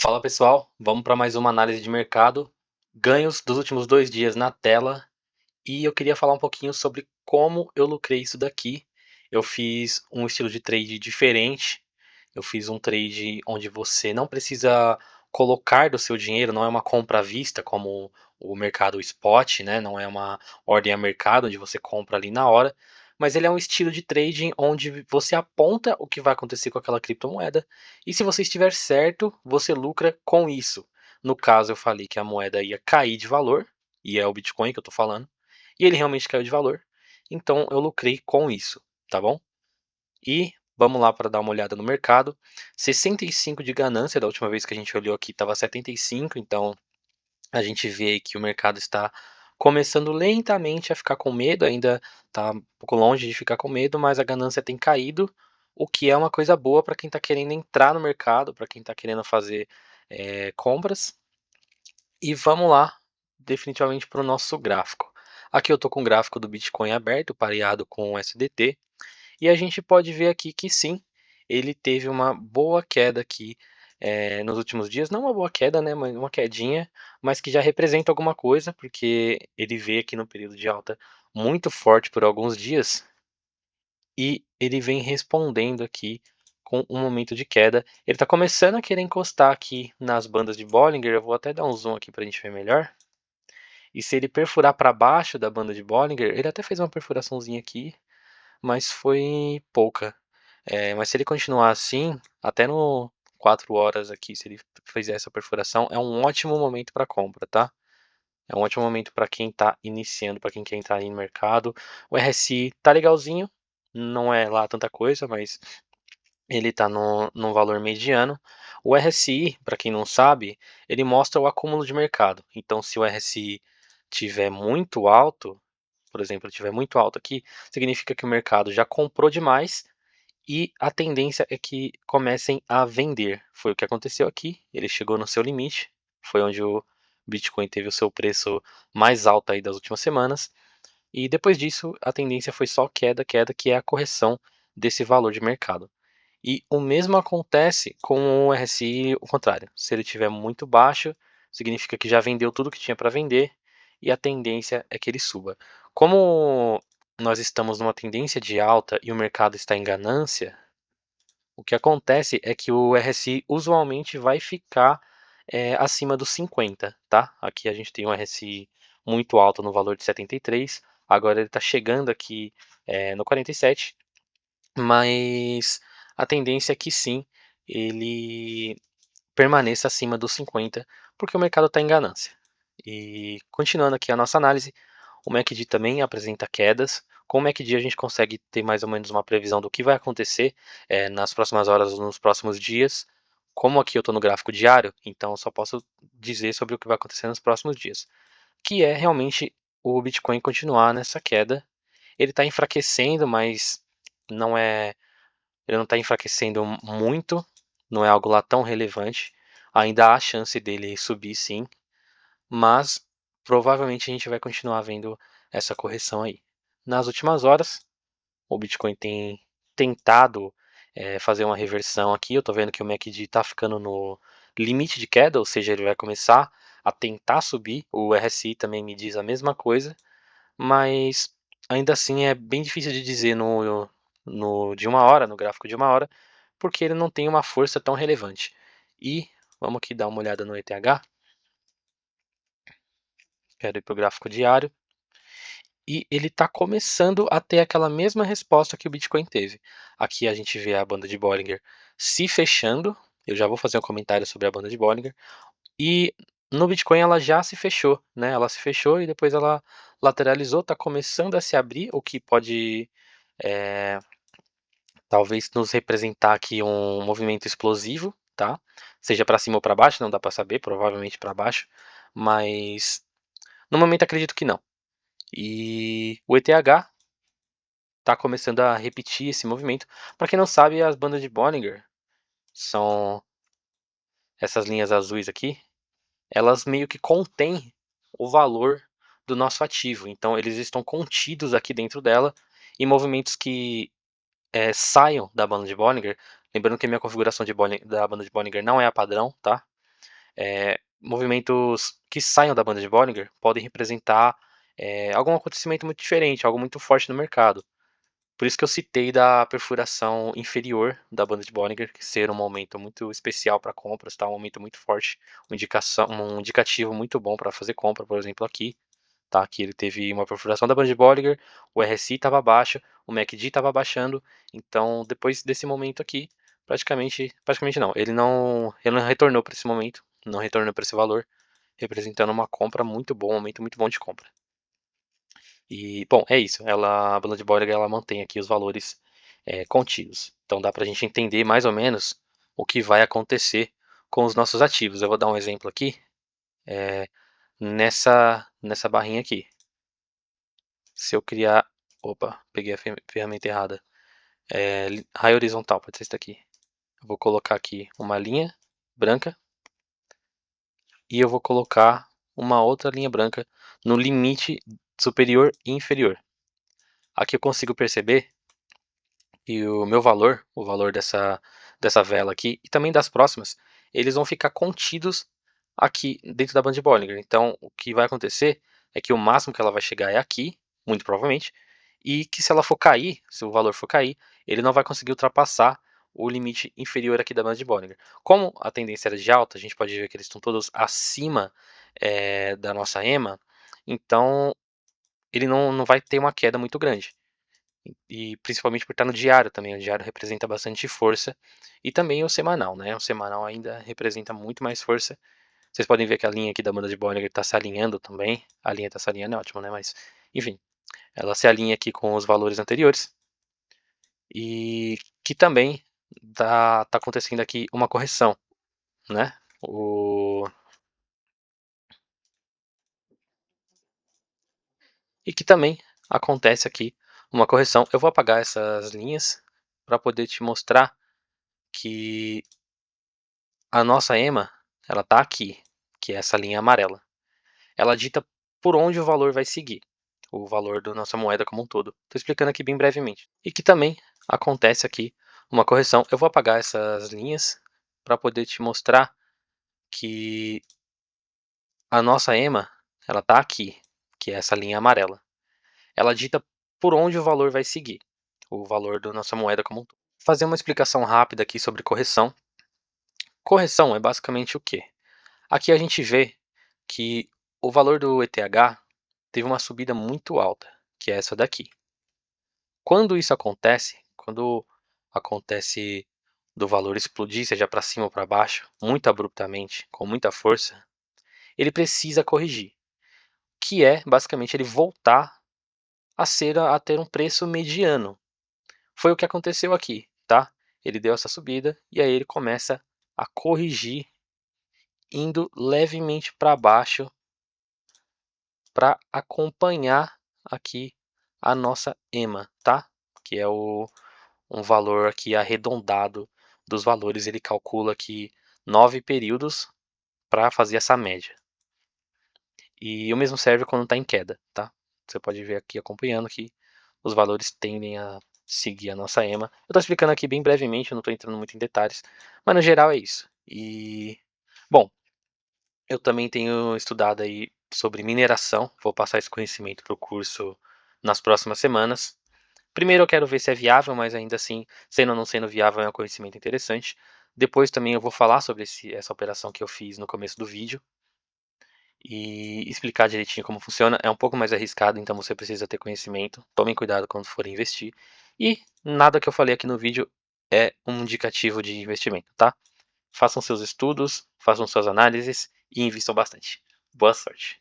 Fala pessoal, vamos para mais uma análise de mercado. Ganhos dos últimos 2 dias na tela. E eu queria falar um pouquinho sobre como eu lucrei isso daqui. Eu fiz um estilo de trade diferente. Eu fiz um trade onde você não precisa colocar do seu dinheiro, não é uma compra à vista como o mercado spot, né? Não é uma ordem a mercado onde você compra ali na hora, mas ele é um estilo de trading onde você aponta o que vai acontecer com aquela criptomoeda e se você estiver certo, você lucra com isso. No caso, eu falei que a moeda ia cair de valor, e é o Bitcoin que eu estou falando, e ele realmente caiu de valor, então eu lucrei com isso, tá bom? E vamos lá para dar uma olhada no mercado. 65 de ganância, da última vez que a gente olhou aqui estava 75, então a gente vê que o mercado está começando lentamente a ficar com medo, ainda está um pouco longe de ficar com medo, mas a ganância tem caído, o que é uma coisa boa para quem está querendo entrar no mercado, para quem está querendo fazer compras. E vamos lá, definitivamente para o nosso gráfico. Aqui eu estou com o gráfico do Bitcoin aberto, pareado com o SDT, e a gente pode ver aqui que sim, ele teve uma boa queda aqui nos últimos dias. Não uma boa queda, né, mas uma quedinha, mas que já representa alguma coisa, porque ele veio aqui no período de alta muito forte por alguns dias, e ele vem respondendo aqui com um momento de queda. Ele está começando a querer encostar aqui nas bandas de Bollinger, eu vou até dar um zoom aqui para a gente ver melhor. E se ele perfurar para baixo da banda de Bollinger, ele até fez uma perfuraçãozinha aqui, mas foi pouca. Mas se ele continuar assim, até no 4 horas aqui, se ele fizer essa perfuração, é um ótimo momento para compra, tá? É um ótimo momento para quem está iniciando, para quem quer entrar aí no mercado. O RSI tá legalzinho, não é lá tanta coisa, mas ele está num valor mediano. O RSI, para quem não sabe, ele mostra o acúmulo de mercado. Então, se o RSI tiver muito alto, por exemplo, tiver muito alto aqui, significa que o mercado já comprou demais e a tendência é que comecem a vender. Foi o que aconteceu aqui, ele chegou no seu limite, foi onde o Bitcoin teve o seu preço mais alto aí das últimas semanas, e depois disso a tendência foi só queda, queda, que é a correção desse valor de mercado. E o mesmo acontece com o RSI, o contrário. Se ele estiver muito baixo, significa que já vendeu tudo que tinha para vender e a tendência é que ele suba. Como nós estamos numa tendência de alta e o mercado está em ganância, o que acontece é que o RSI usualmente vai ficar acima dos 50, tá? Aqui a gente tem um RSI muito alto no valor de 73, agora ele está chegando aqui no 47, mas a tendência é que sim, ele permaneça acima dos 50, porque o mercado está em ganância. E continuando aqui a nossa análise, o MACD também apresenta quedas. Com o MACD a gente consegue ter mais ou menos uma previsão do que vai acontecer nas próximas horas ou nos próximos dias. Como aqui eu estou no gráfico diário, então eu só posso dizer sobre o que vai acontecer nos próximos dias. Que é realmente o Bitcoin continuar nessa queda. Ele está enfraquecendo, mas não é ele não está enfraquecendo muito, não é algo lá tão relevante. Ainda há chance dele subir sim, mas provavelmente a gente vai continuar vendo essa correção aí. Nas últimas horas, o Bitcoin tem tentado fazer uma reversão aqui. Eu estou vendo que o MACD está ficando no limite de queda, ou seja, ele vai começar a tentar subir. O RSI também me diz a mesma coisa, mas ainda assim é bem difícil de dizer no de uma hora, no gráfico de uma hora, porque ele não tem uma força tão relevante. E vamos aqui dar uma olhada no ETH, quero ir para o gráfico diário, e ele está começando a ter aquela mesma resposta que o Bitcoin teve. Aqui a gente vê a banda de Bollinger se fechando, eu já vou fazer um comentário sobre a banda de Bollinger, e no Bitcoin ela já se fechou, né? Ela se fechou e depois ela lateralizou, está começando a se abrir, o que pode é, talvez nos representar aqui um movimento explosivo, tá? Seja para cima ou para baixo, não dá para saber, provavelmente para baixo, mas no momento acredito que não. E o ETH está começando a repetir esse movimento. Para quem não sabe, as bandas de Bollinger são essas linhas azuis aqui, elas meio que contêm o valor do nosso ativo. Então eles estão contidos aqui dentro dela e movimentos que saiam da banda de Bollinger. Lembrando que a minha configuração da banda de Bollinger não é a padrão, tá? movimentos que saiam da banda de Bollinger podem representar algum acontecimento muito diferente, algo muito forte no mercado. Por isso que eu citei da perfuração inferior da banda de Bollinger, que ser um momento muito especial para compras, tá? Um momento muito forte, um indicativo muito bom para fazer compra, por exemplo, aqui. Tá? Aqui ele teve uma perfuração da banda de Bollinger, o RSI estava baixo, o MACD estava baixando, então depois desse momento aqui, praticamente não, ele não retornou para esse momento, não retornou para esse valor, representando uma compra muito bom, um momento muito bom de compra. E, bom, é isso. A banda de Bollinger ela mantém aqui os valores contidos. Então dá para a gente entender mais ou menos o que vai acontecer com os nossos ativos. Eu vou dar um exemplo aqui nessa barrinha aqui. Se eu criar. Opa, peguei a ferramenta errada. Raio horizontal, pode ser isso daqui. Eu vou colocar aqui uma linha branca. E eu vou colocar uma outra linha branca no limite superior e inferior. Aqui eu consigo perceber que o meu valor, o valor dessa vela aqui, e também das próximas, eles vão ficar contidos aqui dentro da banda de Bollinger. Então, o que vai acontecer é que o máximo que ela vai chegar é aqui, muito provavelmente, e que se ela for cair, se o valor for cair, ele não vai conseguir ultrapassar o limite inferior aqui da banda de Bollinger. Como a tendência era de alta, a gente pode ver que eles estão todos acima da nossa EMA, então ele não vai ter uma queda muito grande. E principalmente por estar no diário também, o diário representa bastante força. E também o semanal, né? O semanal ainda representa muito mais força. Vocês podem ver que a linha aqui da banda de Bollinger está se alinhando também. A linha está se alinhando, é ótimo, né? Mas, enfim, ela se alinha aqui com os valores anteriores. E que também tá acontecendo aqui uma correção, né? E que também acontece aqui uma correção. Eu vou apagar essas linhas para poder te mostrar que a nossa EMA, ela tá aqui, que é essa linha amarela. Ela dita por onde o valor vai seguir, o valor da nossa moeda como um todo. Estou explicando aqui bem brevemente. E que também acontece aqui uma correção. Eu vou apagar essas linhas para poder te mostrar que a nossa EMA, ela tá aqui, que é essa linha amarela. Ela dita por onde o valor vai seguir, o valor da nossa moeda como um todo. Fazer uma explicação rápida aqui sobre correção. Correção é basicamente o quê? Aqui a gente vê que o valor do ETH teve uma subida muito alta, que é essa daqui. Quando isso acontece, quando acontece do valor explodir, seja para cima ou para baixo, muito abruptamente, com muita força, ele precisa corrigir, que é basicamente ele voltar a ter um preço mediano. Foi o que aconteceu aqui, tá? Ele deu essa subida e aí ele começa a corrigir, indo levemente para baixo para acompanhar aqui a nossa EMA, tá? Que é um valor aqui arredondado dos valores. Ele calcula aqui 9 períodos para fazer essa média. E o mesmo serve quando está em queda, tá? Você pode ver aqui acompanhando que os valores tendem a seguir a nossa EMA. Eu estou explicando aqui bem brevemente, eu não estou entrando muito em detalhes, mas no geral é isso. E, bom, eu também tenho estudado aí sobre mineração, vou passar esse conhecimento para o curso nas próximas semanas. Primeiro eu quero ver se é viável, mas ainda assim, sendo ou não sendo viável, é um conhecimento interessante. Depois também eu vou falar sobre essa operação que eu fiz no começo do vídeo e explicar direitinho como funciona. É um pouco mais arriscado, então você precisa ter conhecimento. Tomem cuidado quando for investir. E nada que eu falei aqui no vídeo é um indicativo de investimento, tá? Façam seus estudos, façam suas análises e invistam bastante. Boa sorte!